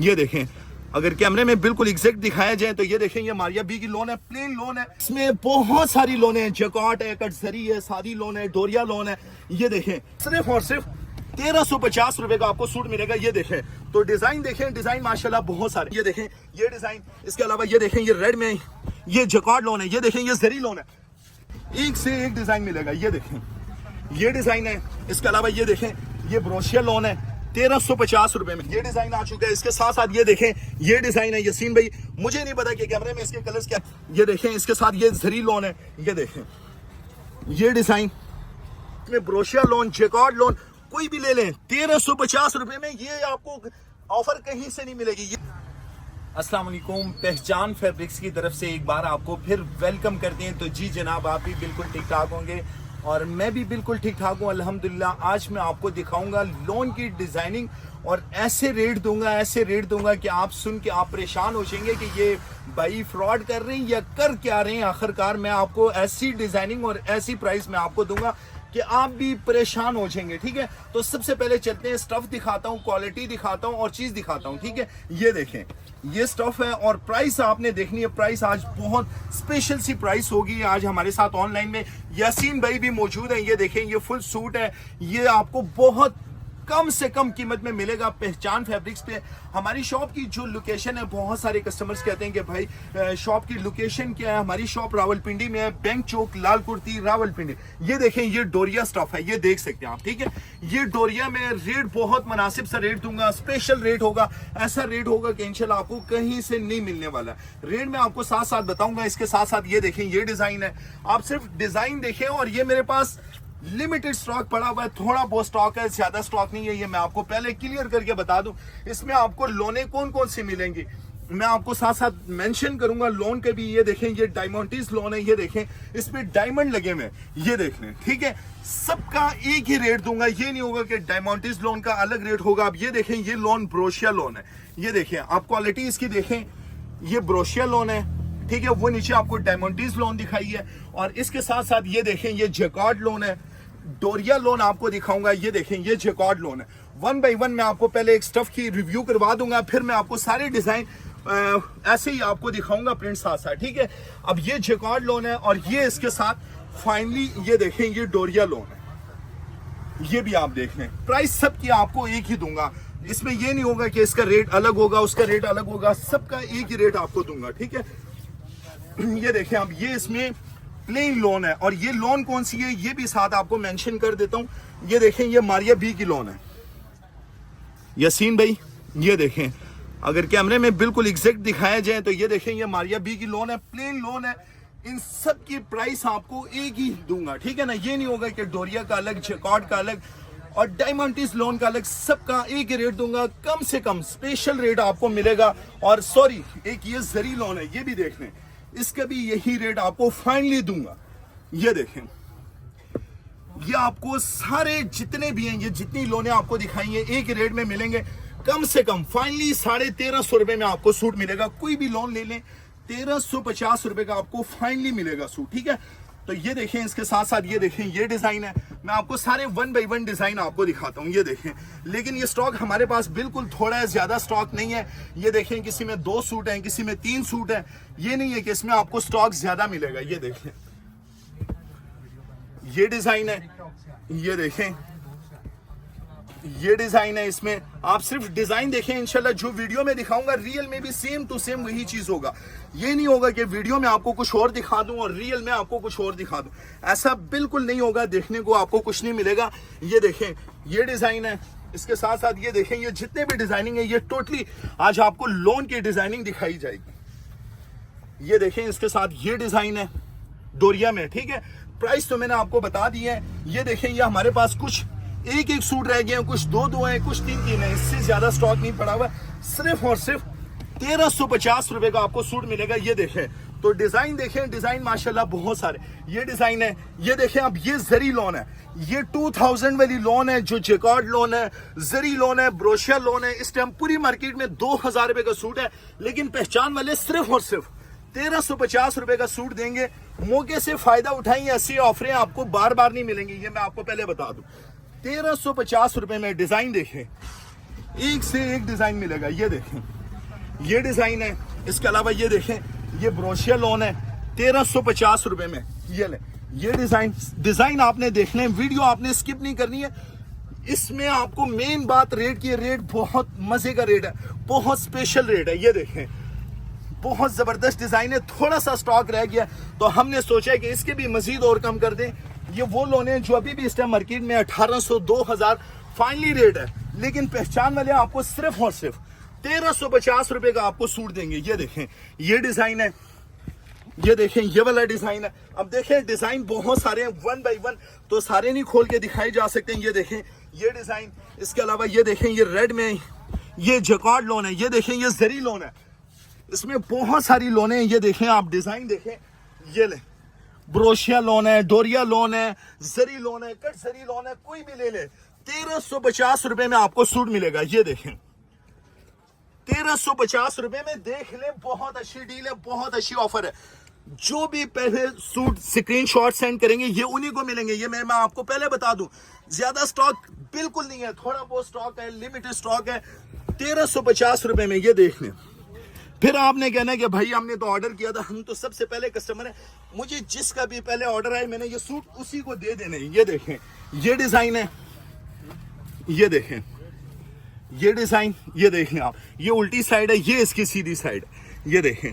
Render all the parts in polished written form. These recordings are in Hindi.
ये देखें, अगर कैमरे में बिल्कुल एग्जैक्ट दिखाया जाए तो ये देखें, ये मारिया बी की लोन है, प्लेन लोन है। इसमें बहुत सारी लोन है, जैकॉट है, कटजरी है, सादी लोन है, डोरिया लोन है। ये देखें, सिर्फ और सिर्फ 1350 रुपए का आपको सूट मिलेगा। ये देखें, तो डिजाइन देखें, डिजाइन माशाल्लाह बहुत सारे। ये देखें, ये डिजाइन, इसके अलावा ये देखें, ये रेड में ये जैकॉट लोन है। ये देखें, ये जरी लोन है, एक से एक डिजाइन मिलेगा। ये देखें, ये डिजाइन है। इसके अलावा ये देखें, ये ब्रोशिया लोन है 1350 रुपए में। ये डिजाइन आ चुका है। इसके साथ साथ ये देखें, ये डिजाइन है यसीन भाई, मुझे नहीं पता कि कैमरे में इसके कलर्स क्या। ये देखें, इसके साथ ये जरी लोन है। ये देखें, ये डिजाइन में ब्रोशिया लोन, जैकॉट लोन, कोई भी ले लें 1350 रुपए में। ये आपको ऑफर कहीं से नहीं मिलेगी। अस्सलाम वालेकुम, पहचान फैब्रिक्स की तरफ से एक बार आपको फिर वेलकम करते हैं। तो जी जनाब, आप भी बिल्कुल ठीक ठाक होंगे और मैं भी बिल्कुल ठीक ठाक हूँ अल्हम्दुलिल्लाह। आज मैं आपको दिखाऊंगा लोन की डिजाइनिंग और ऐसे रेट दूंगा कि आप सुन के आप परेशान हो जाएंगे कि ये भाई फ्रॉड कर रहे हैं या कर क्या रहे हैं। आखिरकार मैं आपको ऐसी डिजाइनिंग और ऐसी प्राइस में आपको दूंगा कि आप भी परेशान हो जाएंगे। ठीक है, तो सबसे पहले चलते हैं, स्टफ दिखाता हूँ, क्वालिटी दिखाता हूँ और चीज दिखाता हूँ। ठीक है, ये देखें, ये स्टफ है और प्राइस आपने देखनी है। प्राइस आज बहुत स्पेशल सी प्राइस होगी। आज हमारे साथ ऑनलाइन में यासीन भाई भी मौजूद है। ये देखें, ये फुल सूट है, ये आपको बहुत कम से कम कीमत में मिलेगा पहचान फैब्रिक्स पे। हमारी शॉप की जो लोकेशन है, बहुत सारे कस्टमर्स कहते हैं कि भाई शॉप की लोकेशन क्या है। हमारी शॉप रावलपिंडी में है, बैंक चौक, लाल कुर्ती, रावलपिंडी। ये देखें, ये डोरिया स्टफ है, ये देख सकते हैं आप। ठीक है, ये डोरिया में रेट बहुत मुनासिब सा रेट दूंगा, स्पेशल रेट होगा। ऐसा रेट होगा कि इंशाल्लाह आपको कहीं से नहीं मिलने वाला। रेट मैं आपको साथ साथ बताऊंगा। इसके साथ साथ ये देखें, ये डिजाइन है, आप सिर्फ डिजाइन देखें। और ये मेरे पास लिमिटेड स्टॉक पड़ा हुआ है, थोड़ा बहुत स्टॉक है, ज्यादा स्टॉक नहीं है। ये मैं आपको पहले क्लियर करके बता दूं। इसमें आपको लोने कौन कौन सी मिलेंगी मैं आपको साथ साथ मेंशन करूंगा। लोन के भी ये देखें, ये डायमंडीज लोन है। ये देखें, इसमें डायमंड लगे हुए, ये देख लें। ठीक है, सबका एक ही रेट दूंगा। ये नहीं होगा कि डायमंडीज लोन का अलग रेट होगा। आप ये देखें, ये लोन ब्रोशिया लोन है। ये देखें, आप क्वालिटी इसकी देखें, ये ब्रोशिया लोन है। ठीक है, वो नीचे आपको डायमंडीज लोन दिखाई है और इसके साथ साथ ये देखें, ये जैकॉट लोन है, डोरिया लोन आपको दिखाऊंगा। ये देखें, ये जैकॉट लोन है। वन बाय वन मैं आपको पहले एक स्टफ की रिव्यू करवा दूंगा, फिर मैं आपको सारे डिजाइन ऐसे ही आपको दिखाऊंगा प्रिंट साथ साथ। ठीक है, अब ये जैकॉट लोन है और ये इसके साथ फाइनली ये देखें, ये डोरिया लोन है। ये भी आप देख लें, प्राइस सबकी आपको एक ही दूंगा। इसमें ये नहीं होगा कि इसका रेट अलग होगा, उसका रेट अलग होगा, सबका एक ही रेट आपको दूंगा। ठीक है, ये देखें, अब ये इसमें प्लेन लोन है और ये लोन कौन सी है ये भी साथ आपको मेंशन कर देता हूं। ये देखें, ये मारिया बी की लोन है यासीन भाई। ये देखें, अगर कैमरे में बिल्कुल एग्जैक्ट दिखाया जाए तो ये देखें, ये मारिया बी की लोन है, प्लेन लोन है। इन सब की प्राइस आपको एक ही दूंगा। ठीक है ना, ये नहीं होगा कि डोरिया का अलग, जैकॉट का अलग और डायमंडीज लोन का अलग, सबका एक ही रेट दूंगा। कम से कम स्पेशल रेट आपको मिलेगा। और सॉरी, एक ये जरी लोन है, ये भी देख लें, इसका भी यही रेट आपको फाइनली दूंगा। ये देखें, ये आपको सारे जितने भी हैं, ये जितनी लोनें आपको दिखाई हैं, एक रेट में मिलेंगे। कम से कम फाइनली 1350 रुपए में आपको सूट मिलेगा। कोई भी लोन ले लें, 1350 रुपए का आपको फाइनली मिलेगा सूट। ठीक है, तो ये देखें, इसके साथ साथ ये देखें, ये डिजाइन है। मैं आपको सारे वन बाय वन डिजाइन आपको दिखाता हूँ। ये देखें, लेकिन ये स्टॉक हमारे पास बिल्कुल थोड़ा है, ज्यादा स्टॉक नहीं है। ये देखें, किसी में 2 सूट हैं, किसी में 3 सूट है। ये नहीं है कि इसमें आपको स्टॉक ज्यादा मिलेगा। ये देखें, ये डिजाइन है। ये देखें, ये डिजाइन है। इसमें आप सिर्फ डिजाइन देखें, इंशाल्लाह जो वीडियो में दिखाऊंगा रियल में भी सेम टू सेम वही चीज होगा। ये नहीं होगा कि वीडियो में आपको कुछ और दिखा दूं और रियल में आपको कुछ और दिखा दूं, ऐसा बिल्कुल नहीं होगा। देखने को आपको कुछ नहीं मिलेगा। ये देखें, ये डिजाइन है। इसके साथ साथ ये देखें, ये जितने भी डिजाइनिंग है, ये टोटली आज आपको लोन की डिजाइनिंग दिखाई जाएगी। ये देखें, इसके साथ ये डिजाइन है डोरिया में। ठीक है, प्राइस तो मैंने आपको बता दी है। ये देखें, ये हमारे पास कुछ एक एक सूट रह गए हैं, कुछ 2 हैं, कुछ 3 हैं, इससे ज्यादा स्टॉक नहीं पड़ा हुआ। सिर्फ और सिर्फ 1350 रुपए का आपको सूट मिलेगा। ये देखें, तो डिजाइन देखें, डिजाइन माशाल्लाह बहुत सारे। ये डिजाइन है, ये देखें, अब ये जरी लोन है, ये 2000 वाली लोन है, जो जैकॉट लोन है, जरी लोन है, ब्रोशिया लोन है। इस टाइम पूरी मार्केट में 2000 रुपए का सूट है, लेकिन पहचान वाले सिर्फ और सिर्फ 1350 रुपए का सूट देंगे। मौके से फायदा उठाएंगे, ऐसी ऑफरें आपको बार बार नहीं मिलेंगी। ये मैं आपको पहले बता दूं, 1350 रुपए में डिजाइन देखें, एक से एक डिजाइन मिलेगा। ये देखें, ये डिजाइन है। इसके अलावा ये देखें, ये ब्रोशिया लोन है 1350 रुपए में। ये ले, ये डिजाइन आपने देखने, वीडियो आपने स्किप नहीं करनी है। इसमें आपको मेन बात रेट की, रेट बहुत मजे का रेट है, बहुत स्पेशल रेट है। ये देखें, बहुत जबरदस्त डिजाइन है। थोड़ा सा स्टॉक रह गया तो हमने सोचा कि इसके भी मजीद और कम कर दें। ये वो लोन है जो अभी भी इस टाइम मार्केट में 1800 2000 फाइनली रेट है, लेकिन पहचान वाले आपको सिर्फ और सिर्फ 1350 रुपए का आपको सूट देंगे। ये देखें, ये डिजाइन है। ये देखें, ये वाला डिजाइन है। अब देखें, डिजाइन बहुत सारे हैं, वन बाय वन तो सारे नहीं खोल के दिखाए जा सकते हैं। ये देखें, ये डिजाइन। इसके अलावा ये देखें, ये रेड में ये जैकार्ड लोन है। ये देखें, ये जरी लोन है। इसमें बहुत सारी लोन है। ये देखें, आप डिजाइन देखें। ये ले, ब्रोशिया लोन है, डोरिया लोन है, जरी लोन है, कट जरी लोन है, कोई भी ले ले। 1350 रुपए में आपको सूट मिलेगा। ये देखें, 1350 रुपए में देख ले, बहुत अच्छी डील है, बहुत अच्छी ऑफर है। जो भी पहले सूट स्क्रीनशॉट सेंड करेंगे ये उन्हीं को मिलेंगे। ये मैं आपको पहले बता दूं, ज्यादा स्टॉक बिल्कुल नहीं है, थोड़ा बहुत स्टॉक है, लिमिटेड स्टॉक है। 1350 रुपए में ये देख लें। फिर आपने कहना है कि भाई हमने तो ऑर्डर किया था, हम तो सबसे पहले कस्टमर है, मुझे जिसका भी पहले ऑर्डर आए मैंने ये सूट उसी को दे देने। ये देखें, ये डिजाइन है। ये देखें, ये डिजाइन। ये देख लें आप, ये उल्टी साइड है, ये इसकी सीधी साइड। ये देखें,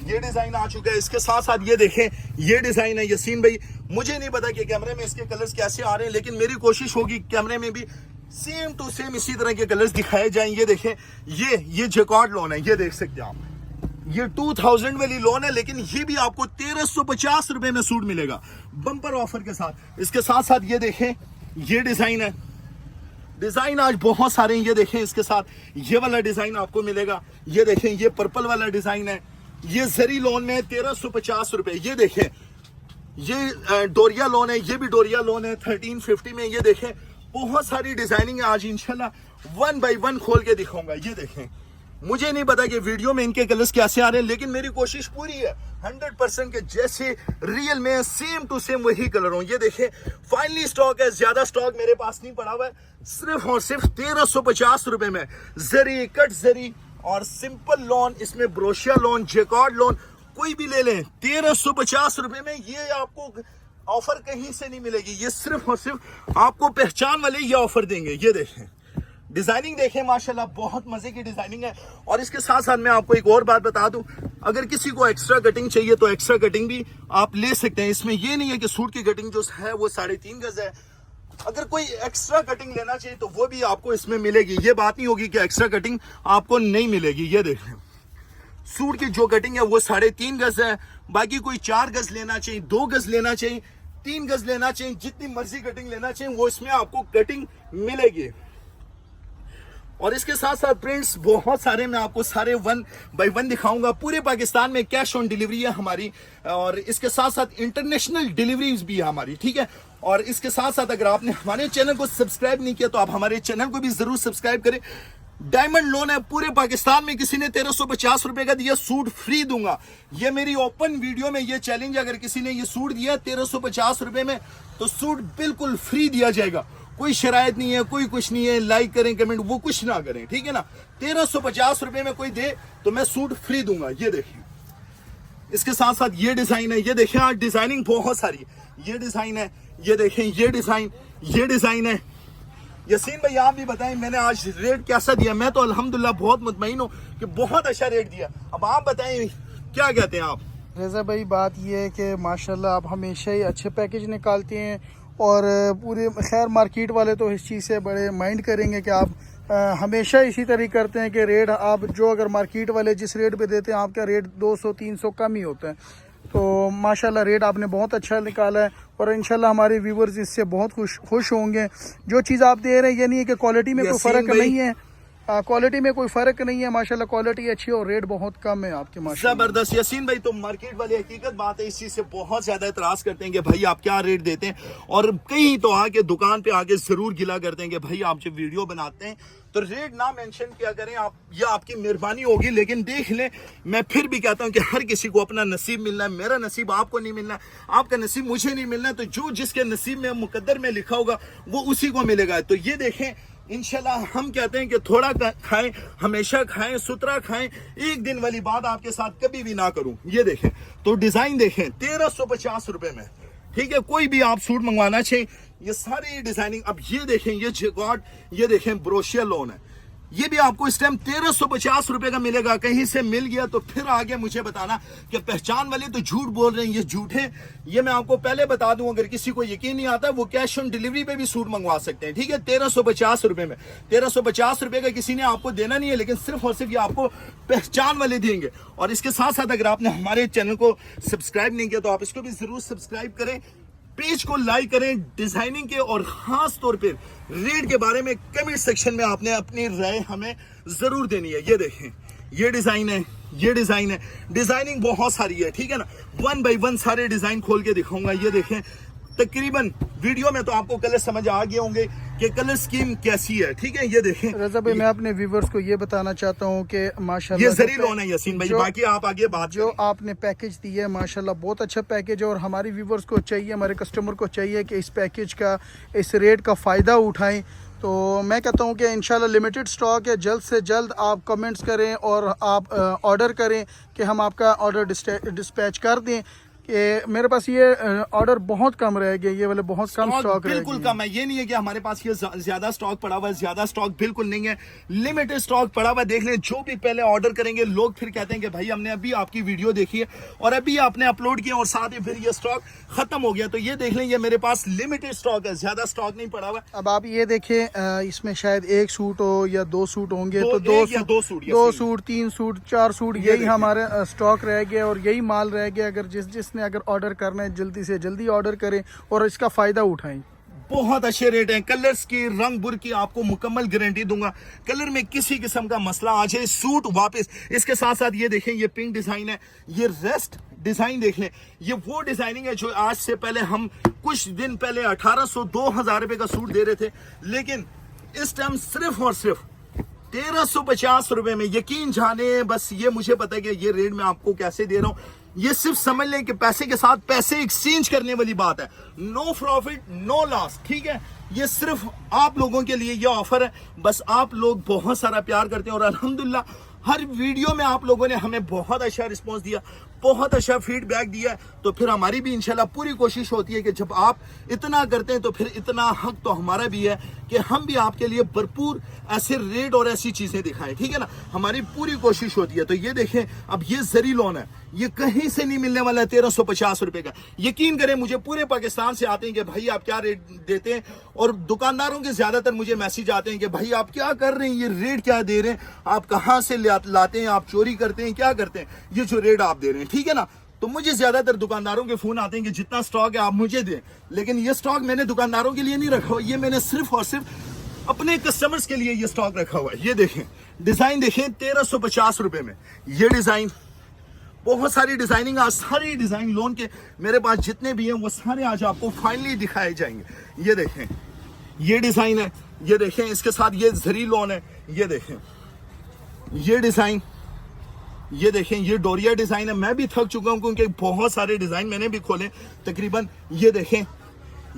ये डिजाइन आ चुका है। इसके साथ साथ ये देखें, ये डिजाइन है। यसीन भाई, मुझे नहीं पता कि कैमरे में इसके कलर्स कैसे आ रहे हैं, लेकिन मेरी कोशिश होगी कैमरे में भी सेम टू सेम इसी तरह के कलर्स दिखाए जाएं। ये देखें, ये जैकार्ड लोन है। ये देख सकते हैं आप, ये 2000 वाली लोन है, लेकिन ये भी आपको 1350 रुपए में सूट मिलेगा बम्पर ऑफर के साथ। इसके साथ साथ ये देखें, ये डिजाइन है। डिजाइन आज बहुत सारे हैं। ये देखें, इसके साथ ये वाला डिजाइन आपको मिलेगा। ये देखें, ये पर्पल वाला डिजाइन है। ये जरी लोन में 1350 रुपए। ये देखें, ये डोरिया लोन है, ये भी डोरिया लोन है 1350 में। ये देखें, बहुत सारी डिजाइनिंग है। आज इंशाल्लाह वन बाय वन खोल के दिखाऊंगा। ये देखें, मुझे नहीं पता कि वीडियो में इनके कलर्स कैसे आ रहे हैं, लेकिन मेरी कोशिश पूरी है 100% के जैसे रियल में सेम टू सेम वही कलर हो। ये देखें, फाइनली स्टॉक है, ज्यादा स्टॉक मेरे पास नहीं पड़ा हुआ है। सिर्फ और सिर्फ 1350 रुपए में जरी, कट जरी और सिंपल लोन। इसमें ब्रोशिया लोन, जैकार्ड लोन कोई भी ले लें, 1350 रुपए में। ये आपको ऑफर कहीं से नहीं मिलेगी, ये सिर्फ और सिर्फ आपको पहचान वाले ये ऑफर देंगे। ये देखें, डिजाइनिंग देखें, माशाल्लाह बहुत मजे की डिजाइनिंग है। और इसके साथ साथ मैं आपको एक और बात बता दूं, अगर किसी को एक्स्ट्रा कटिंग चाहिए तो एक्स्ट्रा कटिंग भी आप ले सकते हैं। इसमें ये नहीं है कि सूट की कटिंग जो है वो 3.5 गज है। अगर कोई एक्स्ट्रा कटिंग लेना चाहिए तो वो भी आपको इसमें मिलेगी। ये बात नहीं होगी कि एक्स्ट्रा कटिंग आपको नहीं मिलेगी। ये देखें, सूट की जो कटिंग है वो 3.5 गज है। बाकी कोई 4 गज लेना चाहिए, 2 गज लेना चाहिए, 3 गज लेना चाहिए, जितनी मर्जी कटिंग लेना चाहिए वो इसमें आपको कटिंग मिलेगी। और इसके साथ साथ प्रिंट्स बहुत सारे, मैं आपको सारे वन बाय वन दिखाऊंगा। पूरे पाकिस्तान में कैश ऑन डिलीवरी है हमारी, और इसके साथ साथ इंटरनेशनल डिलीवरीज भी है हमारी, ठीक है। और इसके साथ साथ अगर आपने हमारे चैनल को सब्सक्राइब नहीं किया तो आप हमारे चैनल को भी जरूर सब्सक्राइब करें। डायमंड लोन है पूरे पाकिस्तान में, किसी ने 1350 रुपए का दिया सूट फ्री दूंगा। ये मेरी ओपन वीडियो में ये चैलेंज, अगर किसी ने ये सूट दिया 1350 रुपए में तो सूट बिल्कुल फ्री दिया जाएगा। कोई शरायत नहीं है, कोई कुछ नहीं है, लाइक करें, कमेंट वो कुछ ना करें, ठीक है ना। 1350 रुपए में कोई दे तो मैं सूट फ्री दूंगा। ये देखिए, इसके साथ साथ ये डिजाइन है। ये देखें, आज डिजाइनिंग बहुत सारी है। ये डिजाइन है, ये देखें, ये डिजाइन है। यसीन भाई आप भी बताएं, मैंने आज रेट कैसा दिया? मैं तो अल्हम्दुलिल्लाह बहुत मुतमईन हूँ कि बहुत अच्छा रेट दिया। अब आप बताएं क्या कहते हैं आप? रज़ा भाई, बात ये है कि माशाल्लाह आप हमेशा ही अच्छे पैकेज निकालते हैं, और पूरे खैर मार्केट वाले तो इस चीज़ से बड़े माइंड करेंगे कि आप हमेशा इसी तरह करते हैं कि रेट आप जो अगर मार्केट वाले जिस रेट पे देते हैं आपका रेट 200-300 कम ही होता है। तो माशाल्लाह रेट आपने बहुत अच्छा निकाला है, और इंशाल्लाह हमारे व्यूवर्स इससे बहुत खुश होंगे। जो चीज़ आप दे रहे हैं ये नहीं है कि क्वालिटी में कोई फ़र्क नहीं है, क्वालिटी में कोई फ़र्क नहीं है, माशाल्लाह क्वालिटी अच्छी है और रेट बहुत कम है आपके। माशाल्लाह जबरदस्त यसीन भाई, तो मार्केट वाली हकीकत बात है, इस चीज से बहुत ज्यादा एतराज करते हैं कि भाई आप क्या रेट देते हैं, और कहीं तो आके दुकान पे आके जरूर गिला करते हैं कि भाई आप जब वीडियो बनाते हैं तो रेट ना मेंशन किया करें आप, यह आपकी मेहरबानी होगी। लेकिन देख लें, मैं फिर भी कहता हूं कि हर किसी को अपना नसीब मिलना है। मेरा नसीब आपको नहीं मिलना, आपका नसीब मुझे नहीं मिलना, तो जो जिसके नसीब में मुकद्दर में लिखा होगा वो उसी को मिलेगा। तो ये देखें, इंशाल्लाह हम कहते हैं कि थोड़ा खाएं, हमेशा खाएं, सुतरा खाएं, एक दिन वाली बात आपके साथ कभी भी ना करूं। ये देखें, तो डिजाइन देखें 1350 रुपए में, ठीक है। कोई भी आप सूट मंगवाना चाहिए, ये सारी डिजाइनिंग। अब ये देखें, ये जैकार्ड, ये देखें ब्रोशिया लोन है, ये भी आपको इस टाइम 1350 रुपए का मिलेगा। कहीं से मिल गया तो फिर आगे मुझे बताना कि पहचान वाले तो झूठ बोल रहे हैं, ये झूठ है। ये मैं आपको पहले बता दूं, अगर किसी को यकीन नहीं आता वो कैश ऑन डिलीवरी पे भी सूट मंगवा सकते हैं, ठीक है। 1350 रुपए में, 1350 रुपए का किसी ने आपको देना नहीं है, लेकिन सिर्फ और सिर्फ ये आपको पहचान वाले देंगे। और इसके साथ साथ अगर आपने हमारे चैनल को सब्सक्राइब नहीं किया तो आप इसको भी जरूर सब्सक्राइब करें, पेज को लाइक करें। डिजाइनिंग के और खास तौर पे रेट के बारे में कमेंट सेक्शन में आपने अपनी राय हमें जरूर देनी है। ये देखें, ये डिजाइन है, ये डिजाइन है, डिजाइनिंग बहुत सारी है, ठीक है ना। 1 बाय 1 सारे डिजाइन खोल के दिखाऊंगा। ये देखें, तकरीबन वीडियो में तो आपको कलर समझ आ गए होंगे कि कलर स्कीम कैसी है, ठीक है। ये देखें रजा भाई, मैं अपने व्यूवर्स को ये बताना चाहता हूँ कि माशाल्लाह ये जरी लोन है यासीन भाई, बाकी आप आगे बात जो आपने पैकेज दिया है माशाल्लाह बहुत अच्छा पैकेज है, और हमारे व्यूवर्स को चाहिए, हमारे कस्टमर को चाहिए कि इस पैकेज का, इस रेट का फ़ायदा उठाएं। तो मैं कहता हूं कि इंशाल्लाह लिमिटेड स्टॉक है, जल्द से जल्द आप कमेंट्स करें और आप ऑर्डर करें कि हम आपका ऑर्डर डिस्पैच कर दें। कि मेरे पास ये ऑर्डर बहुत कम रह गए, ये वाले बहुत कम स्टॉक बिल्कुल कम है। ये नहीं है कि हमारे पास ये ज्यादा स्टॉक पड़ा हुआ है, ज्यादा स्टॉक बिल्कुल नहीं है, लिमिटेड स्टॉक पड़ा हुआ है। देख लें, जो भी पहले ऑर्डर करेंगे लोग फिर कहते हैं कि भाई हमने अभी आपकी वीडियो देखी है और अभी आपने अपलोड किया और साथ ही फिर ये स्टॉक खत्म हो गया। तो ये देख लें, ये मेरे पास लिमिटेड स्टॉक है, ज्यादा स्टॉक नहीं पड़ा हुआ। अब आप ये देखें, इसमें शायद एक सूट हो या 2 सूट होंगे, तो दो सूट 3 सूट 4 सूट यही हमारे स्टॉक रह गया और यही माल रह गया। अगर जिसने अगर ऑर्डर करना है जल्दी से जल्दी ऑर्डर करें और इसका फायदा उठाएं। बहुत अच्छे रेट हैं, कलर्स की, रंग बुर की आपको मुकम्मल गारंटी दूंगा। कलर में किसी किस्म का मसला आ जाए, सूट वापस। इसके साथ साथ ये देखें, ये पिंक डिजाइन है, ये रेस्ट डिजाइन देख लें। ये वो डिजाइनिंग है जो आज से पहले हम कुछ दिन पहले 1800-2000 रुपए का सूट दे रहे थे, लेकिन इस टाइम सिर्फ और सिर्फ 1350 रुपए में। यकीन जाने, बस ये मुझे पता है कि ये रेट मैं आपको कैसे दे रहा हूं। ये सिर्फ समझ लें कि पैसे के साथ पैसे एक्सचेंज करने वाली बात है, नो प्रॉफिट नो लॉस, ठीक है। ये सिर्फ आप लोगों के लिए ये ऑफर है, बस आप लोग बहुत सारा प्यार करते हैं और अल्हम्दुलिल्लाह हर वीडियो में आप लोगों ने हमें बहुत अच्छा रिस्पांस दिया, बहुत अच्छा फीडबैक दिया। तो फिर हमारी भी इंशाल्लाह पूरी कोशिश होती है कि जब आप इतना करते हैं तो फिर इतना हक तो हमारा भी है कि हम भी आपके लिए भरपूर ऐसे रेट और ऐसी चीजें दिखाएं, ठीक है ना। हमारी पूरी कोशिश होती है। तो ये देखें, अब ये जरी लोन है, ये कहीं से नहीं मिलने वाला है 1350 रुपए का। यकीन करें, मुझे पूरे पाकिस्तान से आते हैं कि भाई आप क्या रेट देते हैं, और दुकानदारों के ज्यादातर मुझे मैसेज आते हैं कि भाई आप क्या कर रहे हैं, ये रेट क्या दे रहे हैं, आप कहां से लाते हैं, आप चोरी करते हैं, क्या करते हैं, ये जो रेट आप दे रहे हैं, ठीक है ना। तो मुझे ज्यादातर दुकानदारों के फोन आते हैं कि जितना स्टॉक है आप मुझे दें, लेकिन ये स्टॉक मैंने दुकानदारों के लिए नहीं रखा हुआ, ये मैंने सिर्फ और सिर्फ अपने कस्टमर्स के लिए ये स्टॉक रखा हुआ है। ये देखें, डिजाइन देखें 1350 रुपए में। ये डिजाइन, बहुत सारी डिजाइनिंग, आज सारी डिजाइन लोन के मेरे पास जितने भी हैं वो सारे आज आपको फाइनली दिखाए जाएंगे। ये देखें, ये डिजाइन है, ये देखें, इसके साथ ये जरी लोन है। ये देखें, ये डिजाइन, ये देखें, ये डोरिया डिजाइन है। मैं भी थक चुका हूं क्योंकि बहुत सारे डिजाइन मैंने भी खोले तकरीबन। ये देखें,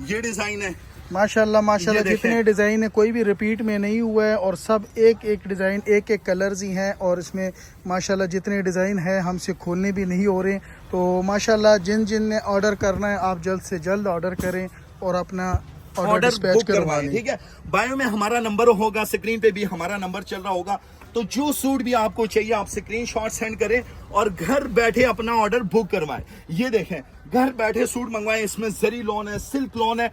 ये डिजाइन है। माशाल्लाह माशाल्लाह, जितने डिज़ाइन है कोई भी रिपीट में नहीं हुआ है और सब एक एक डिज़ाइन, एक एक कलर्स ही हैं। और इसमें माशाल्लाह जितने डिज़ाइन है हमसे खोलने भी नहीं हो रहे। तो माशाल्लाह जिन ने ऑर्डर करना है आप जल्द से जल्द ऑर्डर करें और अपना ऑर्डर डिस्पैच करवाएं, ठीक है। बायो में हमारा नंबर होगा, स्क्रीन पे भी हमारा नंबर चल रहा होगा। तो जो सूट भी आपको चाहिए आप स्क्रीनशॉट सेंड करें और घर बैठे अपना ऑर्डर बुक करवाएं। ये देखें, घर बैठे सूट मंगवाएं। इसमें जरी लोन है, सिल्क लोन है,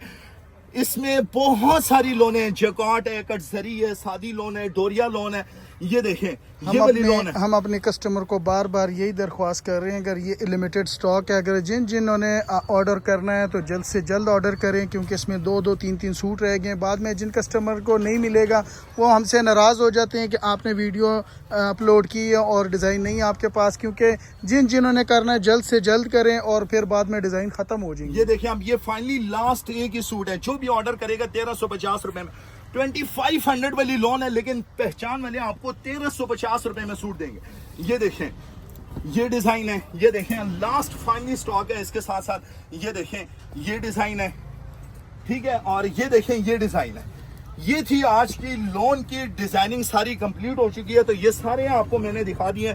इसमें बहुत सारी लोन है, जैकार्ड है, कट जरी है, सादी लोन है, डोरिया लोन है। ये देखें, ये वाली लोन है। हम अपने कस्टमर को बार बार यही दरख्वास्त कर रहे हैं, अगर ये लिमिटेड स्टॉक है, अगर जिन्होंने ऑर्डर करना है तो जल्द से जल्द ऑर्डर करें, क्योंकि इसमें 2-2, 3-3 सूट रह गए। बाद में जिन कस्टमर को नहीं मिलेगा वो हमसे नाराज़ हो जाते हैं कि आपने वीडियो अपलोड की है और डिज़ाइन नहीं है आपके पास। क्योंकि जिन्होंने करना है जल्द से जल्द करें और फिर बाद में डिज़ाइन ख़त्म हो जाएंगे। ये देखिए, अब ये फाइनली लास्ट एक ही सूट है, जो भी ऑर्डर करेगा 1350 रुपए में। 2500 वाली लोन है, लेकिन पहचान वाले आपको 1350 रुपए में सूट देंगे। ये देखें, ये डिजाइन है, ये देखें, लास्ट फाइनली स्टॉक है। इसके साथ साथ ये देखें, ये डिजाइन है, ठीक है। और ये देखें, ये डिजाइन है, ये थी आज की लोन की डिजाइनिंग, सारी कंप्लीट हो चुकी है। तो ये सारे आपको मैंने दिखा दिए।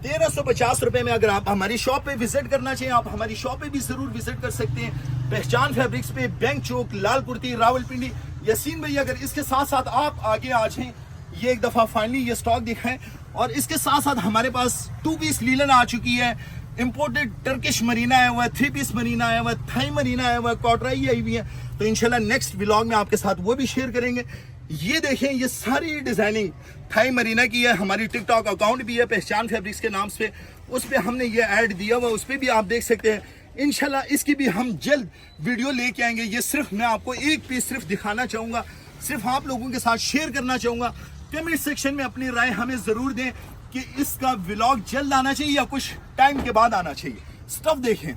1350 रुपए में अगर आप हमारी शॉप पे विजिट करना चाहिए, आप हमारी शॉप पे भी जरूर विजिट कर सकते हैं। पहचान फैब्रिक्स पे, बैंक चौक, लाल कुर्ती, रावलपिंडी। यासीन भाई अगर इसके साथ साथ आप आगे आ जाएं, ये एक दफा फाइनली ये स्टॉक दिखाएं। और इसके साथ साथ हमारे पास 2 पीस लीलन आ चुकी है, इंपोर्टेड टर्किश मरीना आया हुआ है, 3 पीस मरीना आया हुआ है, थाई मरीना आया हुआ है, कॉटराई आई हुई है। तो इंशाल्लाह नेक्स्ट व्लॉग में आपके साथ वो भी शेयर करेंगे। ये देखें, ये सारी डिजाइनिंग थाई मरीना की है। हमारी टिकटॉक अकाउंट भी है पहचान फैब्रिक्स के नाम से, उस पर हमने ये ऐड दिया हुआ, उस पर भी आप देख सकते हैं। इंशाल्लाह इसकी भी हम जल्द वीडियो लेके आएंगे। ये सिर्फ मैं आपको एक पीस सिर्फ दिखाना चाहूँगा, सिर्फ आप लोगों के साथ शेयर करना चाहूँगा। कमेंट सेक्शन में अपनी राय हमें ज़रूर दें कि इसका व्लॉग जल्द आना चाहिए या कुछ टाइम के बाद आना चाहिए। स्टफ देखें,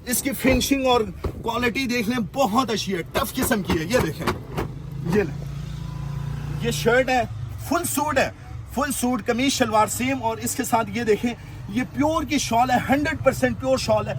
इसकी फिनिशिंग और क्वालिटी देख लें, बहुत अच्छी है, टफ किस्म की है। ये देखें, ये शर्ट है, फुल सूट है, फुल सूट कमीज शलवार सेम। और इसके साथ ये देखें, ये प्योर की शॉल है, 100% प्योर शॉल है,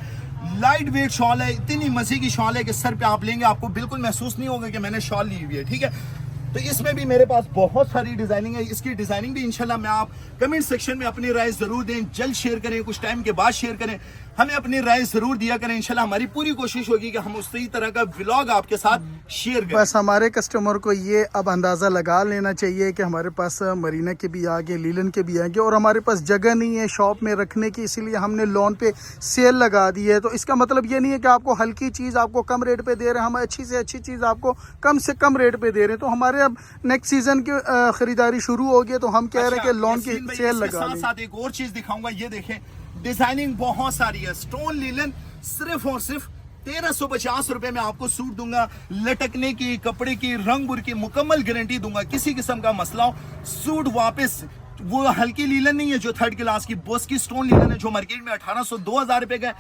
लाइट वेट शॉल है। इतनी मजे की शॉल है कि सर पे आप लेंगे आपको बिल्कुल महसूस नहीं होगा कि मैंने शॉल ली हुई है। ठीक है, तो इसमें भी मेरे पास बहुत सारी डिजाइनिंग है। इसकी डिजाइनिंग भी इंशाल्लाह मैं आप कमेंट सेक्शन में अपनी राय जरूर दें, जल्द शेयर करें, कुछ टाइम के बाद शेयर करें, हमें अपनी राय जरूर दिया करें। इंशाल्लाह हमारी पूरी कोशिश होगी कि हम उसी तरह का व्लॉग आपके साथ शेयर करें। बस हमारे कस्टमर को ये अब अंदाज़ा लगा लेना चाहिए कि हमारे पास मरीना के भी आगे, लीलन के भी आगे, और हमारे पास जगह नहीं है शॉप में रखने की, इसीलिए हमने लोन पे सेल लगा दी है। तो इसका मतलब ये नहीं है कि आपको हल्की चीज़ आपको कम रेट पे दे रहे हैं, हम अच्छी से अच्छी चीज़ आपको कम से कम रेट पे दे रहे हैं। तो हमारे अब नेक्स्ट सीजन की खरीदारी शुरू हो गई, तो हम कह रहे हैं कि लोन की सेल लगा लें। साथ एक और चीज दिखाऊंगा, ये देखें, डिजाइनिंग बहुत सारी है। स्टोन लीलन सिर्फ और सिर्फ 1350 रुपए में आपको सूट दूंगा। लटकने की, कपड़े की, रंग बुर की मुकम्मल गारंटी दूंगा। किसी किस्म का मसला हो, सूट वापस, वो हल्की लीलन नहीं है जो 3rd क्लास की, बोस की स्टोन लीलन है जो मार्केट में 1800-2000 रुपए का।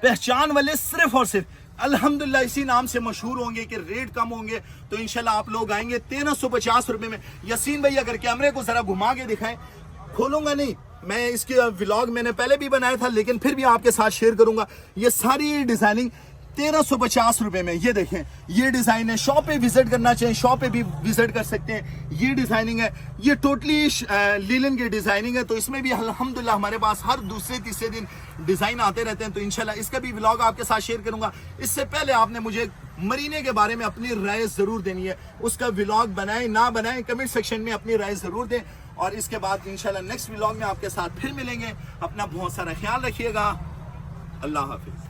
पहचान वाले सिर्फ और सिर्फ अल्हम्दुलिल्लाह इसी नाम से मशहूर होंगे कि रेट कम होंगे। तो इंशाल्लाह आप लोग आएंगे 1350 रुपए में। यासीन भाई अगर कैमरे को जरा घुमा के दिखाएं, खोलूंगा नहीं मैं, इसके व्लॉग मैंने पहले भी बनाया था लेकिन फिर भी आपके साथ शेयर करूंगा। ये सारी डिजाइनिंग 1350 रुपए में। ये देखें, ये डिजाइन है। शॉप पे विजिट करना चाहिए, शॉप पे भी विजिट कर सकते हैं। ये डिजाइनिंग है, ये टोटली लीलन की डिजाइनिंग है। तो इसमें भी अल्हम्दुलिल्लाह हमारे पास हर दूसरे तीसरे दिन डिजाइन आते रहते हैं। तो इंशाल्लाह इसका भी व्लॉग आपके साथ शेयर करूंगा। इससे पहले आपने मुझे मरीने के बारे में अपनी राय जरूर देनी है, उसका व्लॉग बनाएं ना बनाएं, कमेंट सेक्शन में अपनी राय जरूर दें। और इसके बाद इंशाल्लाह नेक्स्ट व्लॉग में आपके साथ फिर मिलेंगे। अपना बहुत सारा ख्याल रखिएगा। अल्लाह हाफिज।